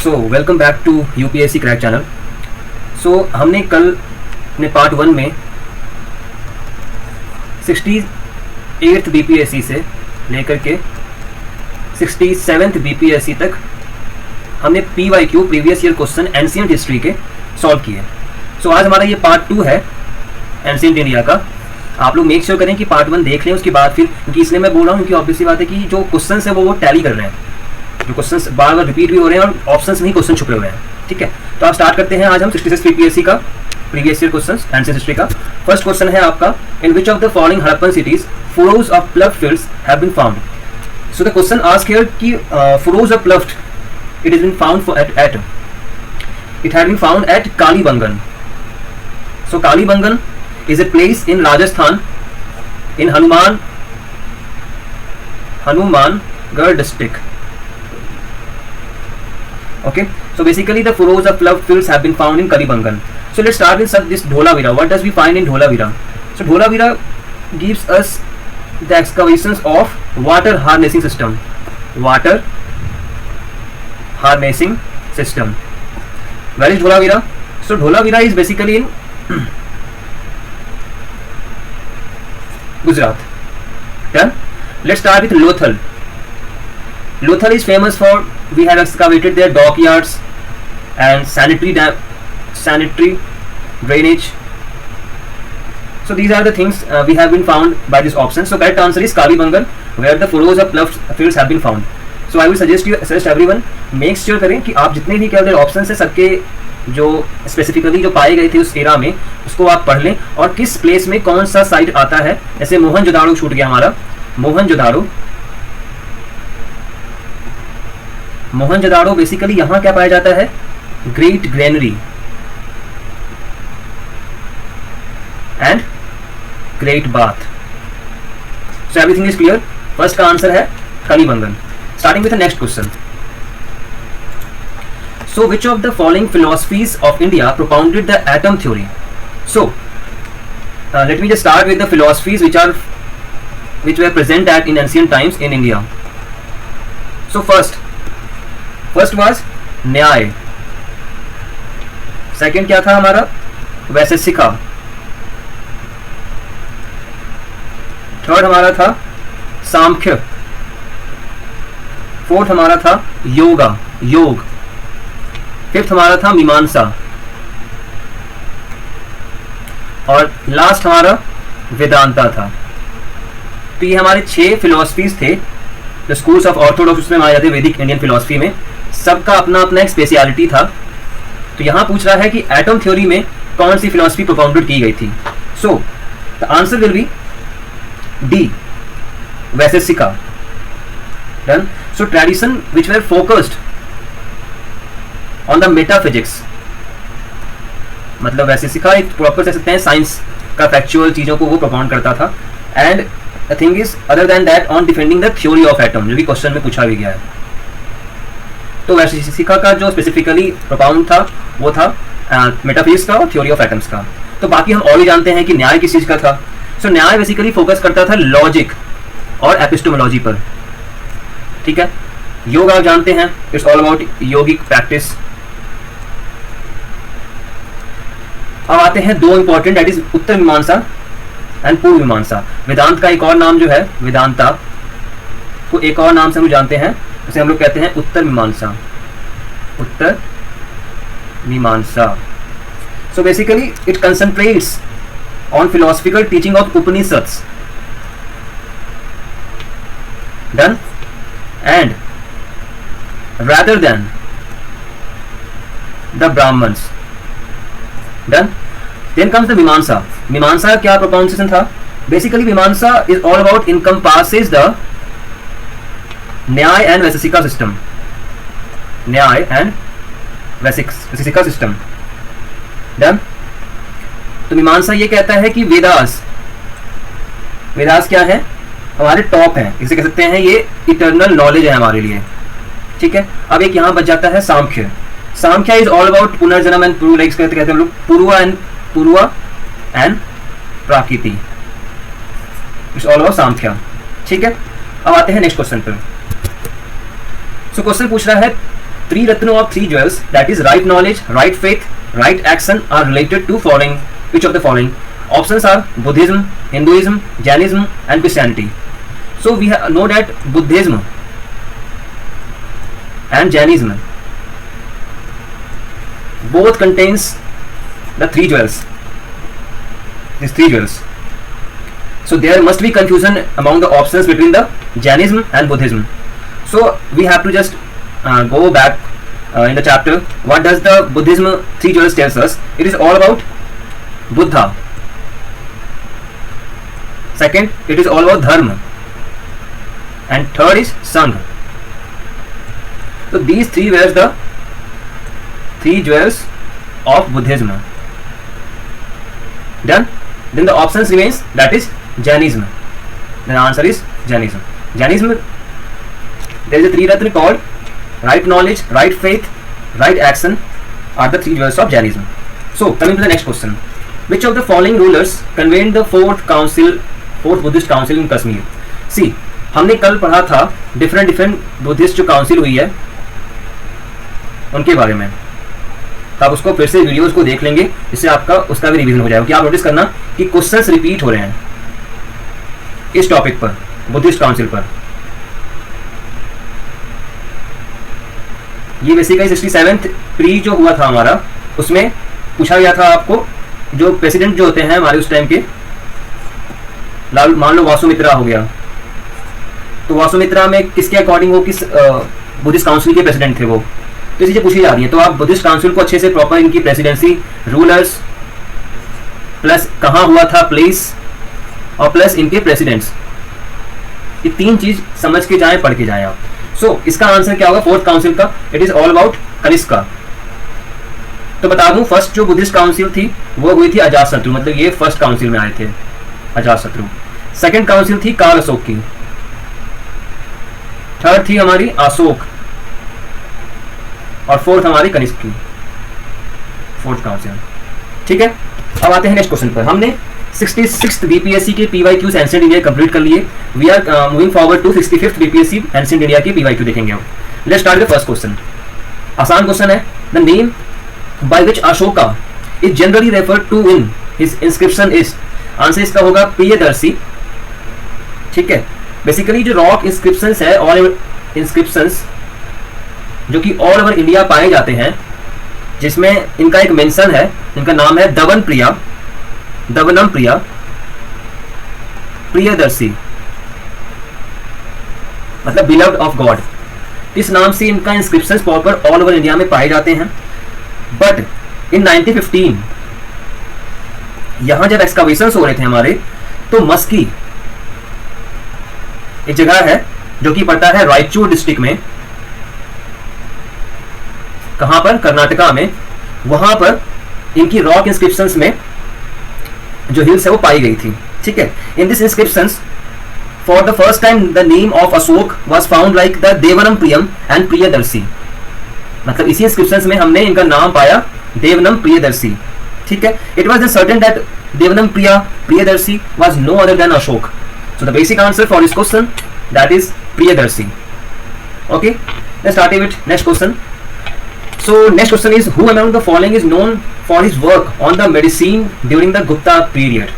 So welcome back to UPSC crack channel. So हमने कल अपने पार्ट 1 में 68th बीपीएससी से लेकर के 67th बीपीएससी तक हमने PYQ previous year question ancient history के सॉल्व किए। सो आज हमारा ये पार्ट 2 है एंशिएंट इंडिया का। आप लोग मेक श्योर करें कि पार्ट 1 देख लें, उसके बाद फिर, क्योंकि इसलिए मैं बोल रहा हूँ क्योंकि ऑब्वियसली बात है कि जो क्वेश्चन है वो टैली कर रहे हैं, जो क्वेश्चंस बार बार रिपीट भी हो रहे हैं और ऑप्शंस में ही क्वेश्चन छुपे हुए हैं। ठीक है, तो आप स्टार्ट करते हैं। आज हम 66 बीपीएससी का previous year questions ancient history का फर्स्ट क्वेश्चन है आपका, in which of the following Harappan cities furrows of plough fields have been found. So the question ask here कि furrows of plough it is been found at it had been found at Kalibangan. So Kalibangan is a place in Rajasthan in Hanumangarh district. Okay, so basically the furrows of plough fields have been found in Kalibangan. So let's start with this Dholavira. What does we find in Dholavira? So Dholavira gives us the excavations of water harnessing system. Water harnessing system. Where is Dholavira? So Dholavira is basically in Gujarat. Done. Let's start with Lothal. Lothal is famous for, we have excavated their dockyards and sanitary drainage. So these are the things we have been found by this option. So correct answer is Kalibangan, where the furrows of plough fields have been found. So I will suggest everyone make sure करें कि आप जितने भी क्या option है सबके जो specifically जो पाए गए थे उस एरा में उसको आप पढ़ लें और किस प्लेस में कौन सा साइट आता है। जैसे मोहनजोदाड़ो छूट गया हमारा, मोहनजोदाड़ो बेसिकली यहाँ क्या पाया जाता है, great granary and great bath. So everything is clear. First का आंसर है कलिबंगन। Starting with the next question. So, which of the following philosophies of India propounded the atom theory? So, let me just start with the philosophies which were present in ancient times in India. So, first was न्याय। Second क्या था हमारा, Vaisheshika. Third हमारा था सांख्य। Fourth हमारा था योग। Fifth हमारा था मीमांसा और लास्ट हमारा वेदांता था। तो ये हमारे 6 फिलॉसफीज थे जो स्कूल्स ऑफ ऑर्थोडॉक्स में माने जाते हैं वैदिक इंडियन फिलॉसफी में। सबका अपना अपना एक स्पेशलिटी था। तो यहां पूछ रहा है कि एटम थ्योरी में कौन सी फिलॉसफी प्रोपाउंडेड की गई थी। So the answer will be D, Vaisheshika. Done. So tradition which were focused on the metaphysics, मतलब वैशेषिका एक प्रॉपर कह सकते हैं साइंस का फैक्चुअल चीजों को वो प्रोपाउंड करता था। And the thing is other than that on defending the theory of atom, जो भी क्वेश्चन में पूछा भी गया है। तो वैशेषिका का जो स्पेसिफिकली प्रोपाउंड था वो था मेटाफिजिक्स का और थ्योरी ऑफ एटम्स का। तो बाकी हम और भी जानते हैं कि न्याय किस चीज का था। सो न्याय बेसिकली फोकस करता था लॉजिक और एपिस्टेमोलॉजी पर। ठीक है, योग आप जानते हैं, it's all about yogic practice. अब आते हैं 2 इंपॉर्टेंट, दैट इज उत्तर मीमांसा एंड पूर्व मीमांसा। वेदांत का एक और नाम जो है वेदांता को एक और नाम से हम जानते हैं, उसे हम लोग कहते हैं Uttar Mimamsa. So basically it concentrates on philosophical teaching of Upanishads. Done. And rather than the Brahmins. Done. Then comes the Mimamsa. Mimamsa क्या pronunciation था? Basically Mimamsa is all about encompasses the न्याय and वैशेषिका system. न्याय and वैशेषिका system. Done. तो मीमांसा ये कहता है कि वेदास क्या है, हमारे टॉप है, इसे कह सकते हैं ये इटर्नल नॉलेज है हमारे लिए। ठीक है, अब एक यहाँ बच जाता है Sankhya. Sankhya is all about punarjanma and purva, like कहते हैं हम लोग purva and prakriti, it's all about Sankhya. ठीक है, अब आते हैं नेक्स्ट क्वेश्चन पर। सो क्वेश्चन पूछ रहा है three ratna of three jewels, that is right knowledge, right faith, right action, are related to following. Which of the following? Options are Buddhism, Hinduism, Jainism, and Christianity. So we know that Buddhism and Jainism both contains the three jewels. These three jewels. So there must be confusion among the options between the Jainism and Buddhism. So we have to just go back in the chapter. What does the Buddhism three jewels tells us? It is all about Buddha. Second, it is all about Dharma. And third is Sangha. So these three were the three jewels of Buddhism. Done. Then the options remains, that is Jainism. Then the answer is Jainism. Jainism, there is a three ratna called right knowledge, right faith, right action are the three jewels of Jainism. So coming to the next question, which of the following rulers convened the fourth Buddhist council in Kashmir? See, हमने कल पढ़ा था different Buddhist जो council हुई है उनके बारे में, तो आप उसको फिर से वीडियोस को देख लेंगे, इससे आपका उसका भी रिवीजन हो जाएगा। कि आप नोटिस करना कि क्वेश्चंस रिपीट हो रहे हैं इस टॉपिक पर, बुद्धिस्ट काउंसिल पर। ये बेसिकली 67th प्री जो हुआ था हमारा, उसमें पूछा गया था आपको जो प्रेसिडेंट जो होते हैं हमारे उस टाइम के, मान लो वासुमित्रा हो गया, तो वासुमित्रा में किसके अकॉर्डिंग वो किस बुद्धिस्ट काउंसिल के प्रेसिडेंट थे, वो तो चीजें पूछी जा रही है। तो आप बुद्धिस्ट काउंसिल को अच्छे से प्रॉपर इनकी प्रेसिडेंसी, रूलर्स, प्लस कहाँ हुआ था प्लेस, और प्लस इनके प्रेसिडेंट्स, ये तीन चीज समझ के जाएं, पढ़ के जाएं आप। सो इसका आंसर क्या होगा फोर्थ काउंसिल का? It is all about Kanishka. तो बता दूं, फर्स्ट जो बुद्धिस्ट काउंसिल थी वो हुई थी अजातशत्रु, मतलब ये फर्स्ट काउंसिल में आए थे अजातशत्रु। सेकंड काउंसिल थी काल अशोक की, थर्ड थी हमारी अशोक, और फोर्थ हमारी कनिष्क की, फोर्थ काउंसिल। ठीक है, अब आते हैं नेक्स्ट क्वेश्चन पर। हमने 66th बीपीएससी के पीवाईक्यूज एंशिएंट इंडिया कंप्लीट कर लिए। We are moving forward to 65th BPSC ancient India के पीवाईक्यू देखेंगे हम। Let's start the first question. आसान क्वेश्चन है। The name by which Ashoka is generally referred to in his inscription is, answer इसका होगा प्रियदर्शी। ठीक है, बेसिकली जो रॉक इंस्क्रिप्शंस है, ऑल इंस्क्रिप्शंस जो कि ऑल ओवर इंडिया पाए जाते हैं, जिसमें इनका एक मेंशन है, इनका नाम है दवनम प्रिया प्रियदर्शी, मतलब बिलव्ड ऑफ गॉड। इस नाम से इनका inscriptions proper all over India में पाए जाते हैं। बट इन 1915 यहां जब एक्सकावेशंस हो रहे थे हमारे, तो मस्की एक जगह है जो कि पड़ता है रायचूर डिस्ट्रिक्ट में, कहां पर? कर्नाटका में। वहां पर इनकी रॉक इंस्क्रिप्शंस में जो हिल्स है वो पाई गई थी। ठीक है, in this inscriptions for the first time the name of Ashoka was found like the Devanam Priyam and Priyadarshi, मतलब इसी इंस्क्रिप्शंस में हमने इनका नाम पाया देवनम प्रियदर्शी। ठीक है, it was certain that Devanam Priyadarshi was no other than Ashoka. So the basic answer for this question, that is Priyadarshi. Okay, let's start with next question. So next question is, who among the following is known for his work on the medicine during the Gupta period?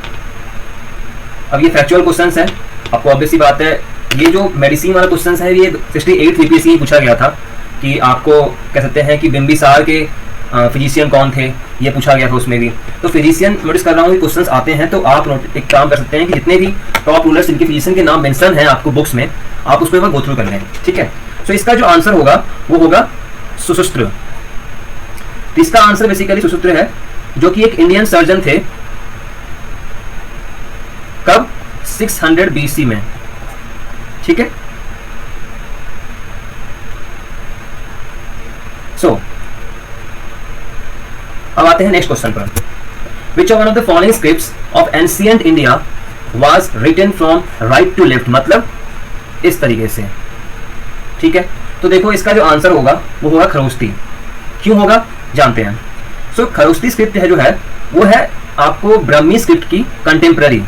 अब ये factual questions है, आपको obviously बात है, ये जो medicine वाला question है ये 68 बीपीएससी में पूछा गया था कि आपको कह सकते हैं कि बिंबिसार के फिजिशियन कौन थे, ये पूछा गया था उसमें भी। तो फिजिशियन नोटिस कर रहा हूँ कि क्वेश्चंस आते हैं, तो आप एक काम कर सकते हैं कि जितने भी टॉप रूलर्स इनके फिजिशियन के नाम मेंशन है आपको बुक्स में, आप उसमें गो थ्रू कर लें। ठीक है, तो इसका जो आंसर होगा वो होगा सुश्रुत। इसका आंसर बेसिकली सुश्रुत है, जो कि एक इंडियन सर्जन थे। कब? 600 BC में। ठीक है, सो अब आते हैं नेक्स्ट क्वेश्चन पर। Which one of the following scripts of ancient India was written from right to left, मतलब इस तरीके से। ठीक है, तो देखो इसका जो आंसर होगा वो होगा खरोष्टी। क्यों होगा जानते हैं। सो खरोष्टी स्क्रिप्ट है जो है वो है आपको ब्राह्मी स्क्रिप्ट की कंटेम्पररी।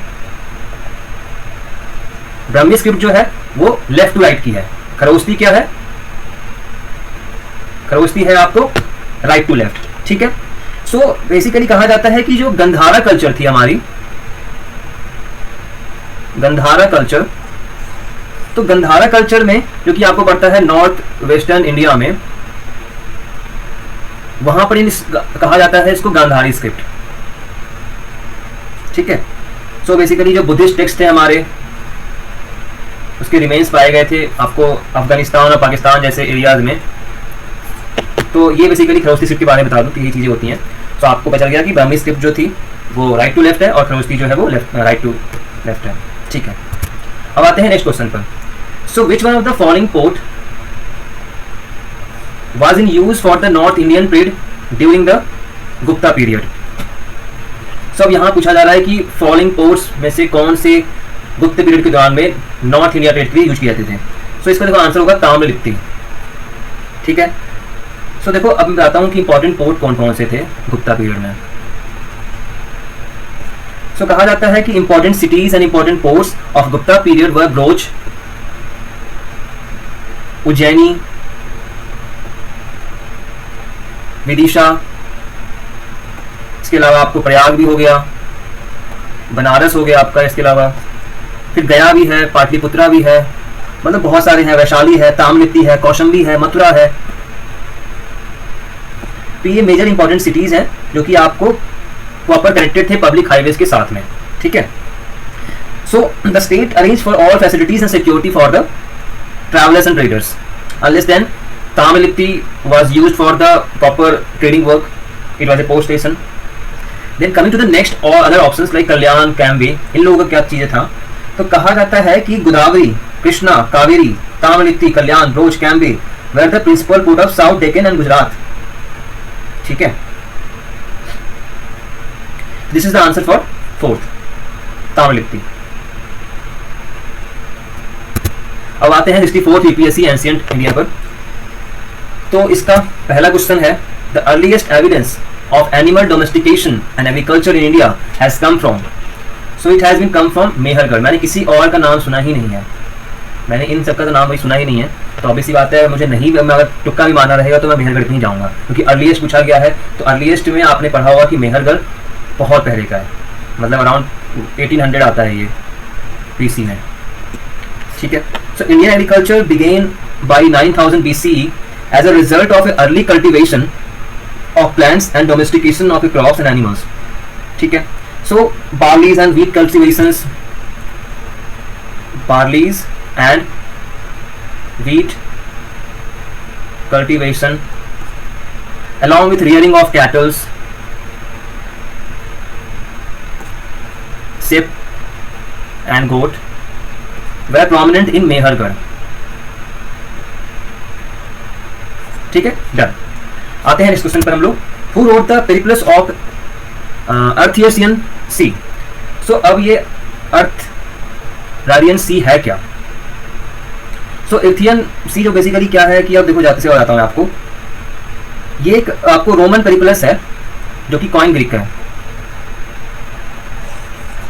ब्राह्मी स्क्रिप्ट जो है वो लेफ्ट टू राइट की है, खरोष्टी क्या है? खरोष्टी है आपको राइट टू लेफ्ट, ठीक है। सो बेसिकली कहा जाता है कि जो गंधारा कल्चर थी हमारी, गंधारा कल्चर, तो गंधारा कल्चर में जो कि आपको पड़ता है नॉर्थ वेस्टर्न इंडिया में, वहां पर कहा जाता है इसको गांधारी स्क्रिप्ट, ठीक है। सो बेसिकली जो बुद्धिस्ट टेक्स्ट थे हमारे, उसके रिमेन्स पाए गए थे आपको अफगानिस्तान और पाकिस्तान जैसे एरियाज में। तो ये बेसिकली खरोष्टी स्क्रिप्ट के बारे में बता दूं कि ये चीज़ें होती हैं। तो आपको पता चल गया कि ब्राह्मी स्क्रिप्ट जो थी वो राइट टू लेफ्ट है और खरोष्टी जो है वो राइट टू लेफ्ट है, ठीक है। अब आते हैं नेक्स्ट क्वेश्चन पर। So which one of the following port was in use for the North Indian trade during the Gupta period? So अब यहाँ पूछा जा रहा है कि फॉलोइंग पोर्ट्स में से कौन से गुप्त पीरियड के दौरान में नॉर्थ इंडिया ट्रेड के लिए यूज किए जाते थे। सो इसका देखो आंसर होगा ताम्रलिप्ति, ठीक है। सो देखो अब मैं बताता हूँ कि इंपॉर्टेंट पोर्ट कौन कौन से थे गुप्ता पीरियड में। सो कहा जाता है कि important cities and important ports of Gupta period were broach, Ujjaini, Vidisha, इसके अलावा आपको प्रयाग भी हो गया, बनारस हो गया आपका, इसके अलावा फिर गया भी है, पाटलिपुत्रा भी है, मतलब बहुत सारे हैं, वैशाली है, ताम्रलिप्ति है, कौशाम्बी है, मथुरा है। तो ये मेजर इंपॉर्टेंट सिटीज हैं जो कि आपको प्रॉपर कनेक्टेड थे पब्लिक हाईवेज के साथ में, ठीक है। So the state arrange for all facilities and security for the travellers and traders, unless then Tamilipti was used for the proper trading work. It was a post station. Then coming to the next or other options like Kalyan, Cambay, इन लोगों का क्या चीजें था, तो कहा जाता है कि Godavari, Krishna, Kaveri, Tamralipti, Kalyan, Broach, Cambay were the principal port of South Deccan and Gujarat, ठीक है। This is the answer for fourth, तामिलिप्ति। अब आते हैं 64th यूपीएससी एंशिएंट इंडिया पर। तो इसका पहला क्वेश्चन है, the earliest evidence of animal domestication and agriculture in India has come from. So it has been come from Mehrgarh. मैंने किसी और का नाम सुना ही नहीं है, मैंने इन सबका तो नाम भाई सुना ही नहीं है। तो ऑब्वियसली बात है, मुझे नहीं, मैं अगर तुक्का भी मारना रहेगा तो मैं मेहरगढ़ नहीं जाऊंगा, क्योंकि अर्लीस्ट पूछा गया है। तो अर्लीस्ट में आपने पढ़ा होगा कि मेहरगढ़ बहुत पहले का है, मतलब अराउंड 1800 आता है ये BC में, ठीक है। So Indian agriculture began by 9000 BCE as a result of a early cultivation of plants and domestication of crops and animals, ठीक है। So barleys and wheat cultivations, barleys and wheat cultivation along with rearing of cattle, sheep and goat were prominent in Mehergarh, ठीक है, done. आते हैं इस question पर हम लोग। Who wrote the Periplus of Erythraean Sea. So अब ये अर्थरारियन सी है क्या? सो एथियन सी जो बेसिकली क्या है कि अब देखो जाते से बताता हूं आपको। ये एक आपको रोमन पेरिप्लस है जो कि कॉइन ग्रीक का है,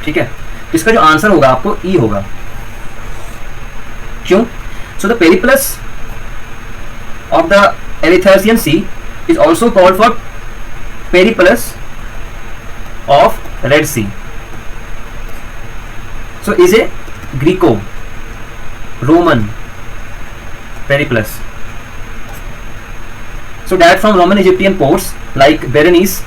ठीक है। इसका जो आंसर होगा आपको ई होगा। क्यों? So the Periplus of the Erythraean Sea is also called for Periplus of Red Sea. So is a Greco-Roman periplus. So that from Roman Egyptian ports like Berenice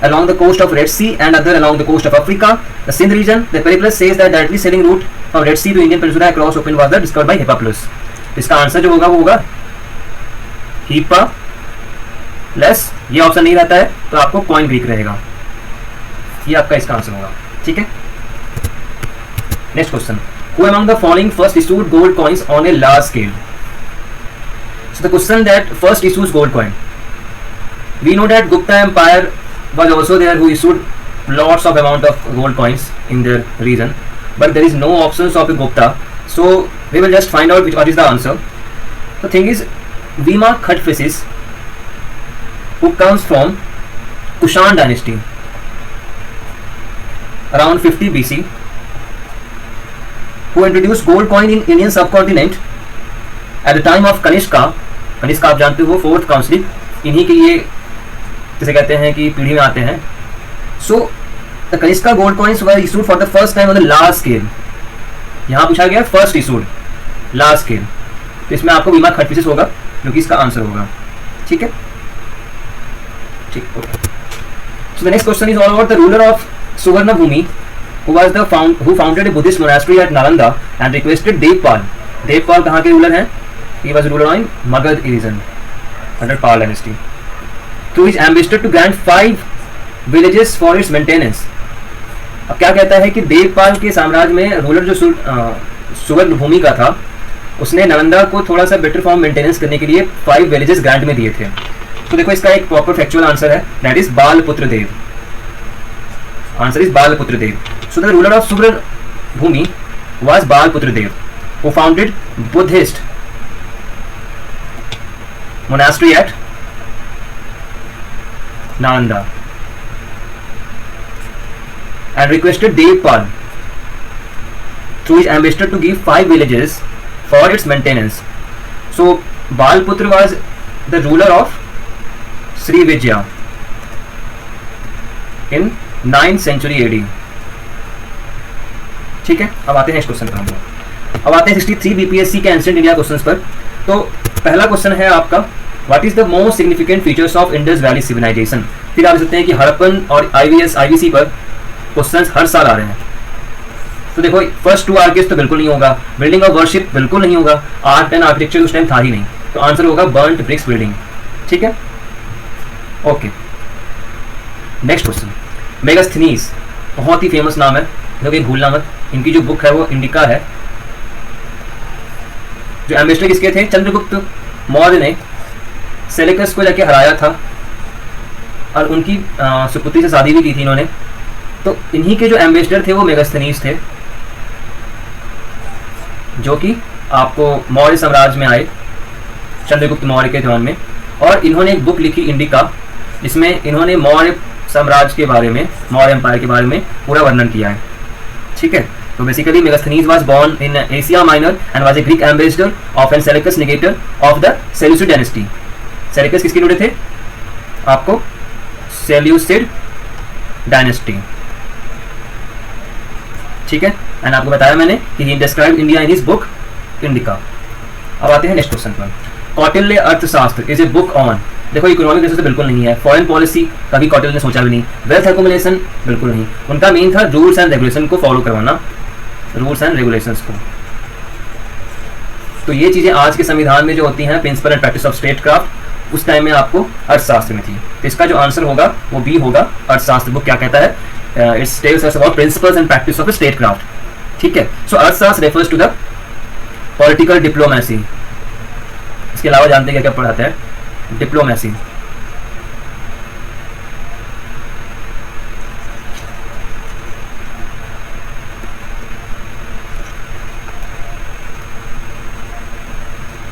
along the coast of Red Sea and other along the coast of Africa, the Sindh region, the periplus says that directly sailing route from Red Sea to Indian Peninsula across open was discovered by Hippalus. इसका answer जो होगा वो होगा हिप्पालस। ये option नहीं रहता है तो आपको कॉइन ग्रीक रहेगा, ये आपका इसका आंसर होगा, ठीक है। Next question, who among the following first issued gold coins on a large scale. So the question that first issues gold coin, we know that Gupta empire was also there who issued lots of amount of gold coins in their region, but there is no options of a Gupta, so we will just find out what is the answer. The thing is, Vima Khatphisis, who comes from Kushan dynasty around 50 BC, who introduced gold coin in Indian subcontinent at the time of Kanishka, Kanishka आप जानते हो fourth council, इन्हीं के ये जिसे कहते हैं कि पीढ़ी में आते हैं। So the Kanishka gold coins were issued for the first time on the large scale. यहाँ पूछा गया फर्स्ट इशूड लार्ज स्केल, तो इसमें आपको बीमा खर्च होगा जो कि इसका आंसर होगा। ठीक है, ठीक, okay. So the next question is all about the ruler of Suvarnabhumi who founded a Buddhist monastery at Nalanda and requested Devpal. Devpal कहाँ के रूलर हैं? He was ruler in Magad region under Pal dynasty. To his ambassador to grant 5 villages for its maintenance. अब क्या कहता है कि देवपाल के साम्राज्य में रूलर जो सुवर्ण भूमि का था, उसने नालंदा को थोड़ा सा बेटर फॉर्म मेंटेनेंस करने के लिए 5 विलेजेस ग्रांट में दिए थे। तो देखो इसका एक प्रॉपर फैक्चुअल आंसर है, that is Balaputra Deva. Answer is Balaputra Deva. So the ruler of Suvarna Bhumi was Balaputra Deva, who founded Buddhist monastery at Nalanda and requested Devpal through his ambassador to give 5 villages for its maintenance. So Balputra was the ruler of Sri Vijaya in 9th century AD. ठीक है, अब आते हैं next question पर हम लोग। अब आते हैं 63 बीपीएससी के एंशिएंट इंडिया क्वेश्चंस पर। तो पहला क्वेश्चन है आपका, what is the most significant features of Indus valley civilisation. फिर आप सकते हैं कि हड़प्पन और आईवीएस आईवीसी पर क्वेश्चंस हर साल आ रहे हैं। तो देखो फर्स्ट 2 आर्किस तो बिल्कुल नहीं होगा, बिल्डिंग ऑफ वर्शिप बिल्कुल नहीं होगा, आर्ट एंड आर्किटेक्चर उस टाइम था ही नहीं, तो आंसर होगा बर्न्ट ब्रिक्स बिल्डिंग। ठीक है, ओके। नेक्स्ट क्वेश्चन, मेगास्थनीज बहुत ही फेमस नाम है, क्योंकि भूलना मत। इनकी जो बुक है वो इंडिका है। जो एम्बेसडर किसके थे? चंद्रगुप्त मौर्य ने सेलेकस को जाके हराया था और उनकी सुपुत्री से शादी भी की थी इन्होंने। तो इन्हीं के जो एम्बेसडर थे वो मेगास्थनीज थे, जो कि आपको मौर्य साम्राज्य में आए चंद्रगुप्त मौर्य के दौरान में, और इन्होंने एक बुक लिखी इंडिका, जिसमें इन्होंने मौर्य साम्राज्य के बारे में, मौर्य एम्पायर के बारे में पूरा वर्णन किया है। ठीक है, तो basically Megasthenes was born in Asia Minor and was a Greek ambassador of and Seleucus Nicator of the Seleucid dynasty. Seleucus किसके रूलर थे? आपको सेल्यूसिड डायनेस्टी। ठीक है, एंड आपको बताया मैंने कि ही described India in his book indica. अब आते हैं नेक्स्ट क्वेश्चन पर। कौटिल्य अर्थशास्त्र इज ए बुक ऑन, देखो इकोनॉमिक रिसर्च तो बिल्कुल नहीं है, फॉरेन पॉलिसी कभी कौटिल्य ने सोचा भी नहीं, वेल्थ एक्युमुलेशन बिल्कुल नहीं, उनका मेन था रूल्स एंड रेगुलेशन को फॉलो करवाना, रूल्स एंड रेगुलेशंस को। तो ये चीजें आज के संविधान में जो होती हैं, principle and practice of state craft, उस टाइम में आपको अर्थशास्त्र में थी। तो इसका जो आंसर होगा वो बी होगा। अर्थशास्त्र बुक क्या कहता है? It's tells us about principles and practice of state craft. ठीक है, so Arthashastra refers to the political diplomacy. इसके अलावा जानते हैं क्या क्या पढ़ाता है? डिप्लोमेसी।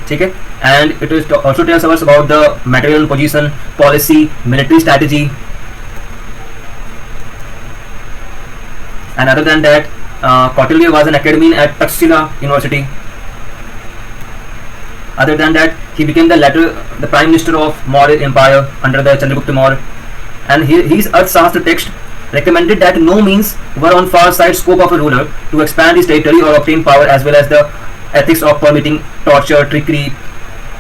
ठीक है, and it is also tells us about the material position, policy, military strategy, and other than that Kautilya was an academy at Takshashila university. Other than that, he became the prime minister of Maurya Empire under the Chandragupta Maurya, and his Arthashastra text recommended that no means were on far side scope of a ruler to expand his territory or obtain power, as well as the ethics of permitting torture, trickery,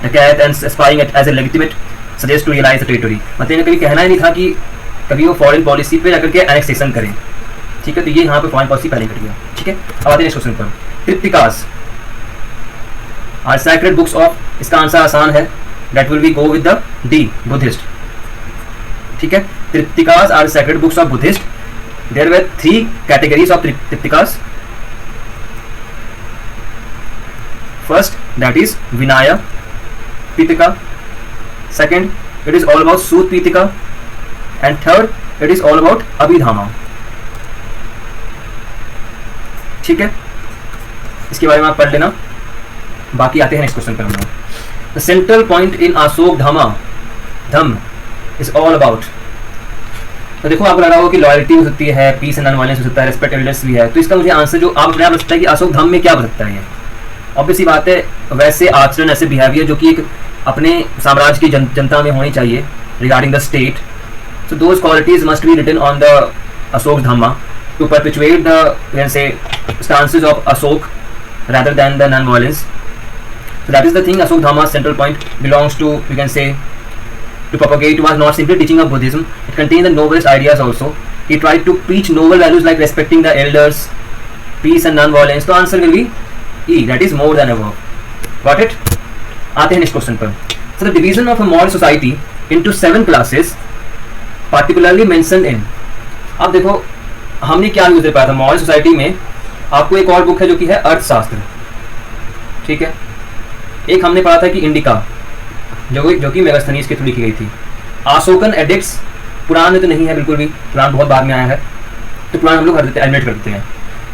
dacoit and spying as a legitimate suggest to realize the territory। मतलब इन्हें कभी कहना ही नहीं था कि कभी वो foreign policy पे जाकर के एनेक्सेशन करें। ठीक है, तो ये यहाँ पे फॉरेन पॉलिसी पहले कर दिया। ठीक है, अब आते हैं नेक्स्ट क्वेश्चन पर। Tripitakas are sacred books of, इसका आंसर आसान है, that will be go with the D, Buddhist. ठीक है, Tripitakas are sacred books of Buddhist. There were 3 categories of Tripitakas. First that is Vinaya Pitaka, second it is all about Sutta Pitaka, and third it is all about Abhidhamma. ठीक है, इसके बारे में आप पढ़ लेना। बाकी आते हैं नेक्स्ट क्वेश्चन पर हम लोग। The central point in Ashok धम इज ऑल अबाउट। तो देखो आपको लग रहा होगा कि लॉयल्टी हो सकती है, पीस एंड नॉन वायलेंस हो सकता है, रेस्पेक्ट एल्डर्स भी है। तो इसका मुझे आंसर जो आप अपने आप लगता है कि अशोक धम में क्या हो सकता है? ये ऑब्वियसली बात है, वैसे आचरण, ऐसे बिहेवियर जो कि एक अपने साम्राज्य की जनता में होनी चाहिए regarding the state. So those qualities must be written on the Ashok Dhamma to perpetuate the can say stances of Ashok rather than the non-violence. So that is the thing. Ashok Dhamma's central point belongs to, you can say, to propagate was not simply teaching of Buddhism. It contained the noblest ideas also. He tried to preach noble values like respecting the elders, peace and non-violence. So answer will be E. That is more than above. Got it? आते हैं next question पर. So the division of a moral society into 7 classes, particularly mentioned in. अब देखो हमने क्या use दे पाया था moral society में. आपको एक और बुक है जो कि है अर्थशास्त्र. ठीक है. एक हमने पढ़ा था कि इंडिका जो कि मेगास्थनीज के थ्रू लिखी गई थी. अशोकन एडिक्ट्स पुराण में तो नहीं है बिल्कुल भी, पुराण बहुत बाद में आया है, तो पुराण हम लोग एडमिट करते हैं.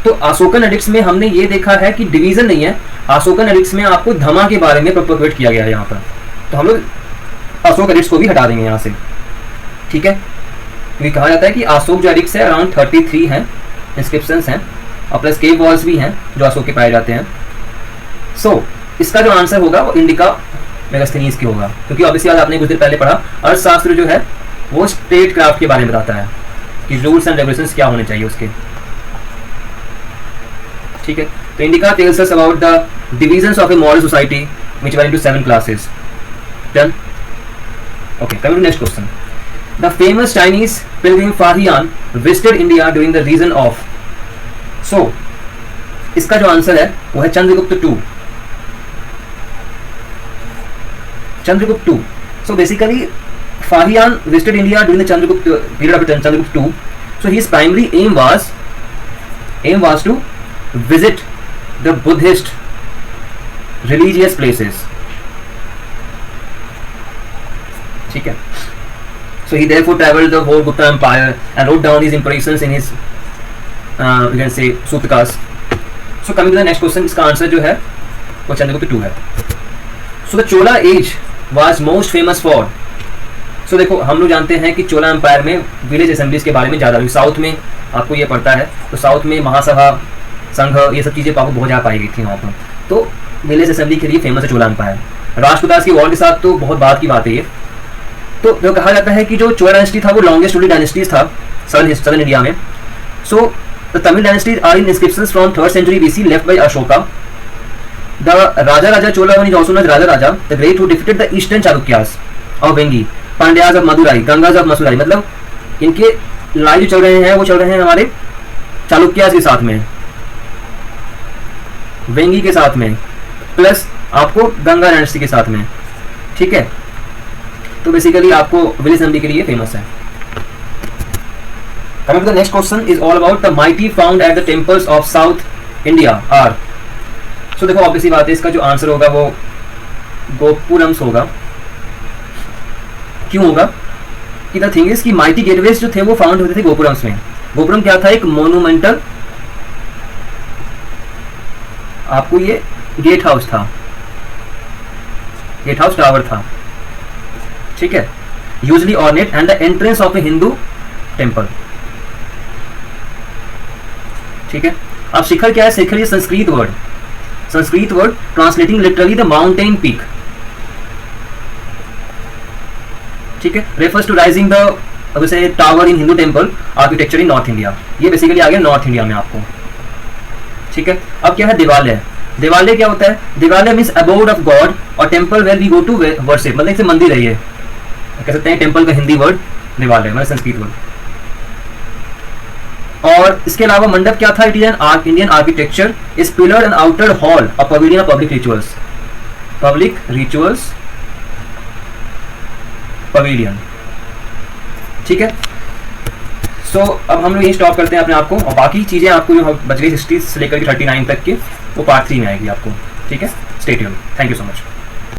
तो अशोकन एडिक्ट्स में हमने ये देखा है कि डिवीजन नहीं है. अशोकन एडिक्ट्स में आपको धमा के बारे में प्रोपोगेट किया गया है यहाँ पर. तो हम लोग अशोक एडिक्ट्स को भी हटा देंगे यहाँ से. ठीक है. क्योंकि कहा जाता है कि अशोक जो एडिक्ट्स है अराउंड 33 हैं, इंस्क्रिप्शंस हैं और प्लस केव वॉल्स भी हैं जो अशोक के पाए जाते हैं. सो इसका जो आंसर होगा वो इंडिका मेगास्थनीज की होगा, क्योंकि ऑब्वियसली आज आपने कुछ देर पहले पढ़ा अर्थशास्त्र जो है वो स्टेट क्राफ्ट के बारे में बताता है कि रूल्स एंड रेगुलेशंस क्या होने चाहिए उसके. ठीक है. तो Indica tells us about the divisions of a moral society which were into 7 classes. Done. Okay, coming to next question. The famous Chinese pilgrim Fahien visited India during the region of. So इसका जो answer है वो है Chandragupta two. Chandragupta two. So basically Fahien visited India during the Chandragupta period of Chandragupta II. So his primary aim was to visit the Buddhist religious places. ठीक है. So he therefore traveled the whole Gupta Empire and wrote down his impressions in his you can say Sutakas. So coming to the next question, इसका answer जो है वो Chandragupta to है. So the Chola age was most famous for. So देखो हम लोग जानते हैं कि चोला एम्पायर में विलेज असेंबलीज के बारे में ज़्यादा, साउथ में आपको ये पड़ता है, तो साउथ में महासभा संघ ये सब चीज़ें आपको बहुत ज़्यादा पाई गई थी वहाँ पर. तो विलेज असेंबली के लिए फेमस है चोला एम्पायर. राजपुतास की वॉर के साथ तो बहुत बात की बात है ये. तो जो कहा जाता है कि जो चोला डायनेस्टी था वो लॉन्गेस्ट रूलिंग डायनेस्टीज था सदर्न इंडिया में. So the Tamil dynasties are in inscriptions from 3rd century BC left by Ashoka. The Raja Chola one is also known as Raja the great who defeated the eastern Chalukyas और वेंगी, पांड्याज ऑफ मदुराई, गंगाज ऑफ मसुराई. मतलब इनके लड़ाई जो चल रहे हैं वो चल रहे हैं हमारे चालुक्यास के साथ में, वेंगी के साथ में, प्लस आपको गंगा डायनेस्टी के साथ में. ठीक है. तो बेसिकली आपको विलेज असेंबली के लिए फेमस है. Coming to the next question is all about the mighty found at the temples of South India are. So देखो ऑब्वियसली बात है, इसका जो आंसर होगा वो गोपुरम्स होगा. क्यों होगा कि द थिंग इज कि माइटी गेटवेज जो थे वो फाउंड होते थे गोपुरम्स में. गोपुरम क्या था? एक मोन्यूमेंटल आपको ये गेट हाउस था, गेट हाउस टावर था. ठीक है. Usually ornate and the entrance of A Hindu temple. ठीक है. अब शिखर क्या है? शिखर ये Sanskrit word translating literally the mountain peak. ठीक है. रेफर्स टू राइजिंग द जैसे टावर इन हिंदू टेम्पल आर्किटेक्चर इन नॉर्थ इंडिया. ये बेसिकली आ गया नॉर्थ इंडिया में आपको. ठीक है. अब क्या है? दिवालय. दिवालय क्या होता है? Devalaya means abode of God और temple where we go to worship. मतलब इसे मंदिर है, ये कह सकते हैं टेम्पल का हिंदी वर्ड दिवालय, मतलब संस्कृत वर्ड. और इसके अलावा मंडप क्या था? It is an Indian architecture, is pillar and outer hall of pavilion of public rituals pavilion. ठीक है. सो अब हम लोग यही स्टॉप करते हैं अपने आप को, और बाकी चीजें आपको जो बच गई 60 से लेकर 39 तक की वो पार्ट 3 में आएगी आपको. ठीक है. Stay tuned. Thank you so much.